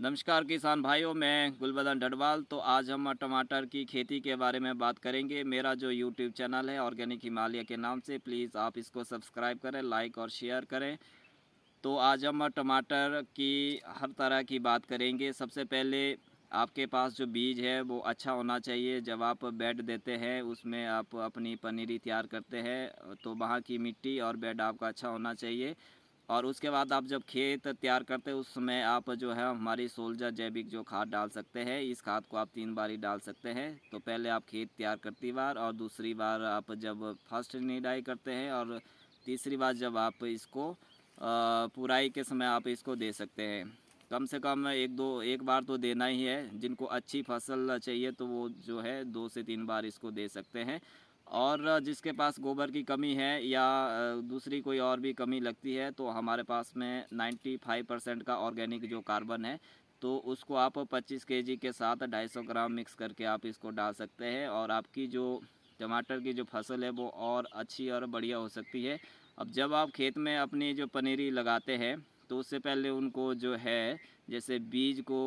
नमस्कार किसान भाइयों, मैं गुलबदन डडवाल। तो आज हम टमाटर की खेती के बारे में बात करेंगे। मेरा जो यूट्यूब चैनल है ऑर्गेनिक हिमालय के नाम से, प्लीज़ आप इसको सब्सक्राइब करें, लाइक और शेयर करें। तो आज हम टमाटर की हर तरह की बात करेंगे। सबसे पहले आपके पास जो बीज है वो अच्छा होना चाहिए। जब आप बेड देते हैं, उसमें आप अपनी पनीरी तैयार करते हैं, तो वहाँ की मिट्टी और बेड आपका अच्छा होना चाहिए। और उसके बाद आप जब खेत तैयार करते हैं, उस समय आप जो है हमारी सोल्जर जैविक जो खाद डाल सकते हैं। इस खाद को आप 3 बार ही डाल सकते हैं। तो पहले आप खेत तैयार करती बार, और दूसरी बार आप जब फर्स्ट निराई करते हैं, और तीसरी बार जब आप इसको पुराई के समय आप इसको दे सकते हैं। कम से कम एक बार तो देना ही है। जिनको अच्छी फसल चाहिए तो वो जो है 2 से 3 बार इसको दे सकते हैं। और जिसके पास गोबर की कमी है या दूसरी कोई और भी कमी लगती है, तो हमारे पास में 95% का ऑर्गेनिक जो कार्बन है, तो उसको आप 25 केजी के साथ 250 ग्राम मिक्स करके आप इसको डाल सकते हैं। और आपकी जो टमाटर की जो फसल है वो और अच्छी और बढ़िया हो सकती है। अब जब आप खेत में अपनी जो पनीरी लगाते हैं, तो उससे पहले उनको जो है जैसे बीज को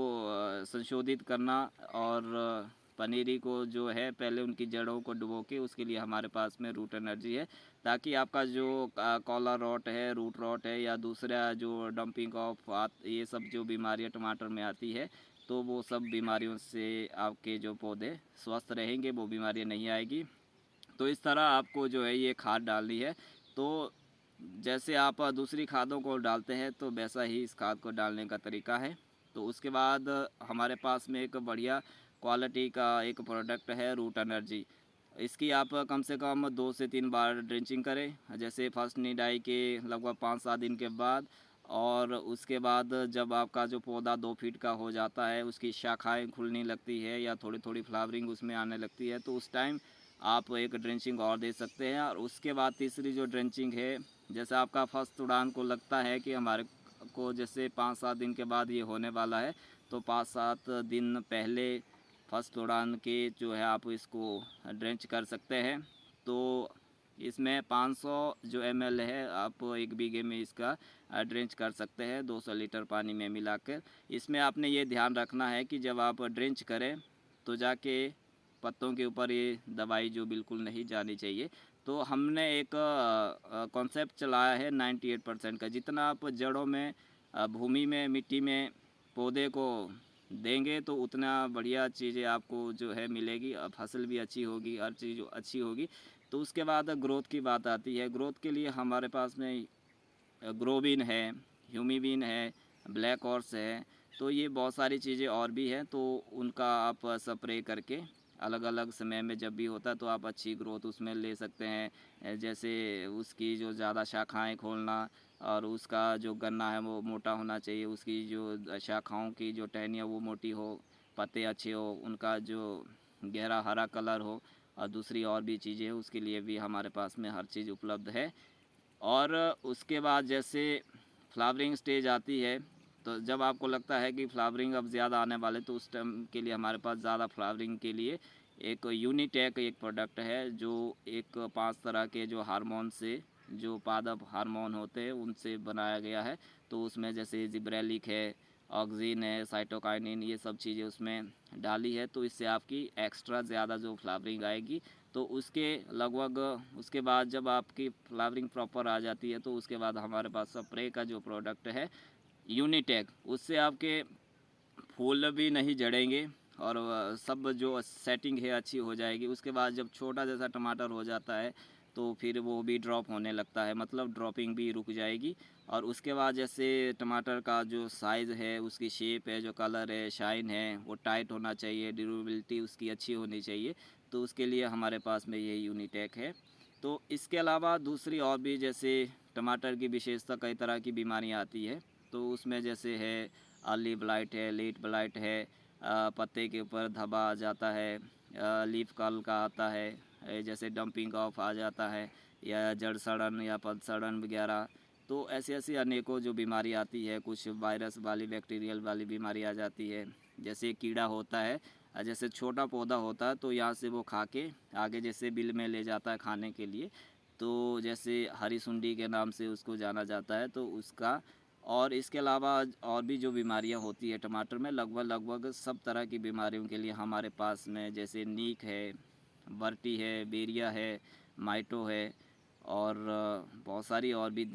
संशोधित करना, और पनीरी को जो है पहले उनकी जड़ों को डुबो के, उसके लिए हमारे पास में रूट एनर्जी है। ताकि आपका जो कॉलर रॉट है, रूट रॉट है, या दूसरा जो डंपिंग ऑफ ये सब जो बीमारियां टमाटर में आती है, तो वो सब बीमारियों से आपके जो पौधे स्वस्थ रहेंगे, वो बीमारियां नहीं आएगी। तो इस तरह आपको जो है ये खाद डालनी है। तो जैसे आप दूसरी खादों को डालते हैं, तो वैसा ही इस खाद को डालने का तरीका है। तो उसके बाद हमारे पास में एक बढ़िया क्वालिटी का एक प्रोडक्ट है, रूट एनर्जी। इसकी आप कम से कम 2 से 3 बार ड्रेंचिंग करें, जैसे फर्स्ट निडाई के लगभग 5-7 दिन के बाद। और उसके बाद जब आपका जो पौधा 2 फीट का हो जाता है, उसकी शाखाएं खुलने लगती है या थोड़ी थोड़ी फ्लावरिंग उसमें आने लगती है, तो उस टाइम आप एक ड्रेंचिंग और दे सकते हैं। और उसके बाद तीसरी जो ड्रेंचिंग है, जैसे आपका फर्स्ट उड़ान को लगता है कि हमारे को जैसे 5-7 दिन के बाद ये होने वाला है, तो 5-7 दिन पहले फर्स्ट उड़ान के जो है आप इसको ड्रेंच कर सकते हैं। तो इसमें 500 जो ml है, आप 1 बीघे में इसका ड्रेंच कर सकते हैं 200 लीटर पानी में मिलाकर। इसमें आपने ये ध्यान रखना है कि जब आप ड्रेंच करें, तो जाके पत्तों के ऊपर ये दवाई जो बिल्कुल नहीं जानी चाहिए। तो हमने एक कॉन्सेप्ट चलाया है 98% का। जितना आप जड़ों में, भूमि में, मिट्टी में पौधे को देंगे, तो उतना बढ़िया चीज़ें आपको जो है मिलेगी। फसल भी अच्छी होगी, हर चीज़ अच्छी होगी। तो उसके बाद ग्रोथ की बात आती है। ग्रोथ के लिए हमारे पास में ग्रोविन है, ह्यूमिविन है, ब्लैक हॉर्स है। तो ये बहुत सारी चीज़ें और भी हैं, तो उनका आप स्प्रे करके अलग अलग समय में जब भी होता है, तो आप अच्छी ग्रोथ उसमें ले सकते हैं। जैसे उसकी जो ज़्यादा शाखाएं खोलना, और उसका जो गन्ना है वो मोटा होना चाहिए, उसकी जो शाखाओं की जो टहनियाँ वो मोटी हो, पत्ते अच्छे हो, उनका जो गहरा हरा कलर हो, और दूसरी और भी चीज़ें हैं, उसके लिए भी हमारे पास में हर चीज़ उपलब्ध है। और उसके बाद जैसे फ्लावरिंग स्टेज आती है, तो जब आपको लगता है कि फ्लावरिंग अब ज़्यादा आने वाले, तो उस टाइम के लिए हमारे पास ज़्यादा फ्लावरिंग के लिए एक यूनिटेक एक प्रोडक्ट है, जो एक 5 तरह के जो हार्मोन से, जो पादप हार्मोन होते हैं, उनसे बनाया गया है। तो उसमें जैसे जिब्रेलिक है, ऑक्सिन है, साइटोकाइनिन, ये सब चीज़ें उसमें डाली है। तो इससे आपकी एक्स्ट्रा ज़्यादा जो फ्लावरिंग आएगी। तो उसके लगभग उसके बाद जब आपकी फ्लावरिंग प्रॉपर आ जाती है, तो उसके बाद हमारे पास स्प्रे का जो प्रोडक्ट है यूनिटेक, उससे आपके फूल भी नहीं झड़ेंगे, और सब जो सेटिंग है अच्छी हो जाएगी। उसके बाद जब छोटा जैसा टमाटर हो जाता है, तो फिर वो भी ड्रॉप होने लगता है, मतलब ड्रॉपिंग भी रुक जाएगी। और उसके बाद जैसे टमाटर का जो साइज़ है, उसकी शेप है, जो कलर है, शाइन है, वो टाइट होना चाहिए, ड्यूरेबिलिटी उसकी अच्छी होनी चाहिए। तो उसके लिए हमारे पास में ये यूनिटेक है। तो इसके अलावा दूसरी और भी, जैसे टमाटर की विशेषता, कई तरह की बीमारियाँ आती है। तो उसमें जैसे है अर्ली ब्लाइट है, लेट ब्लाइट है, पत्ते के ऊपर धब्बा आ जाता है, लीफ कर्ल का आता है, जैसे डंपिंग ऑफ आ जाता है, या जड़ सड़न या पद सड़न वगैरह। तो ऐसी ऐसी अनेकों जो बीमारी आती है, कुछ वायरस वाली, बैक्टीरियल वाली बीमारी आ जाती है। जैसे कीड़ा होता है, जैसे छोटा पौधा होता है, तो यहाँ से वो खा के आगे जैसे बिल में ले जाता है खाने के लिए। तो जैसे हरी सुंडी के नाम से उसको जाना जाता है, तो उसका और इसके अलावा और भी जो बीमारियां होती है टमाटर में, लगभग सब तरह की बीमारियों के लिए हमारे पास में, जैसे नीक है, बर्टी है, बेरिया है, माइटो है, और बहुत सारी और भी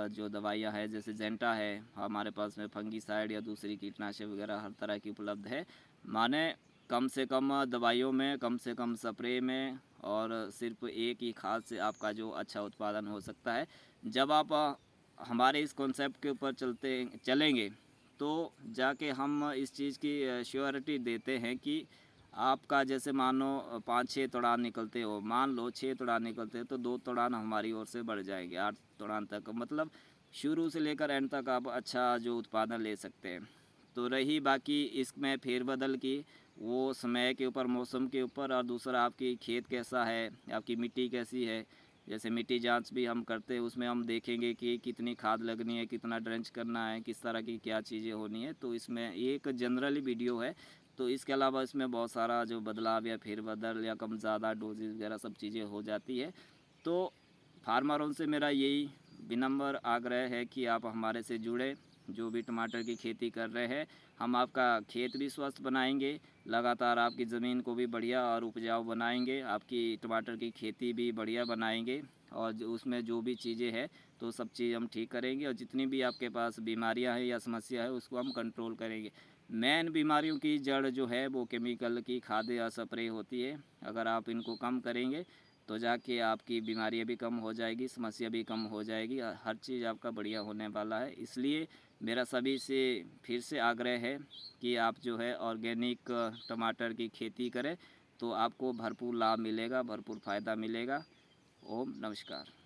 जो दवाइयाँ हैं, जैसे जेंटा है हमारे पास में, फंगीसाइड या दूसरी कीटनाशक वगैरह हर तरह की उपलब्ध है। माने कम से कम दवाइयों में, कम से कम स्प्रे में, और सिर्फ एक ही खाद से आपका जो अच्छा उत्पादन हो सकता है। जब आप हमारे इस कॉन्सेप्ट के ऊपर चलेंगे तो जाके हम इस चीज़ की श्योरिटी देते हैं कि आपका, जैसे मानो 5-6 तोड़ान निकलते हो, मान लो 6 तोड़ान निकलते हैं तो 2 तोड़ान हमारी ओर से बढ़ जाएंगे 8 तोड़ान तक, मतलब शुरू से लेकर एंड तक आप अच्छा जो उत्पादन ले सकते हैं। तो रही बाकी इसमें फेरबदल की, वो समय के ऊपर, मौसम के ऊपर, और दूसरा आपकी खेत कैसा है, आपकी मिट्टी कैसी है। जैसे मिट्टी जांच भी हम करते हैं, उसमें हम देखेंगे कि कितनी खाद लगनी है, कितना ड्रेंच करना है, किस तरह की क्या चीज़ें होनी है। तो इसमें एक जनरली वीडियो है। तो इसके अलावा इसमें बहुत सारा जो बदलाव या फेरबदल या कम ज़्यादा डोजेज वगैरह सब चीज़ें हो जाती है। तो फार्मरों से मेरा यही विनम्र आग्रह है कि आप हमारे से जुड़े, जो भी टमाटर की खेती कर रहे हैं। हम आपका खेत भी स्वस्थ बनाएंगे, लगातार आपकी ज़मीन को भी बढ़िया और उपजाऊ बनाएंगे, आपकी टमाटर की खेती भी बढ़िया बनाएंगे, और उसमें जो भी चीज़ें हैं तो सब चीज़ हम ठीक करेंगे, और जितनी भी आपके पास बीमारियां हैं या समस्या है उसको हम कंट्रोल करेंगे। मेन बीमारियों की जड़ जो है वो केमिकल की खादें या स्प्रे होती है। अगर आप इनको कम करेंगे तो जाके आपकी बीमारियां भी कम हो जाएगी, समस्या भी कम हो जाएगी, हर चीज़ आपका बढ़िया होने वाला है। इसलिए मेरा सभी से फिर से आग्रह है कि आप जो है ऑर्गेनिक टमाटर की खेती करें, तो आपको भरपूर लाभ मिलेगा, भरपूर फ़ायदा मिलेगा। ओम नमस्कार।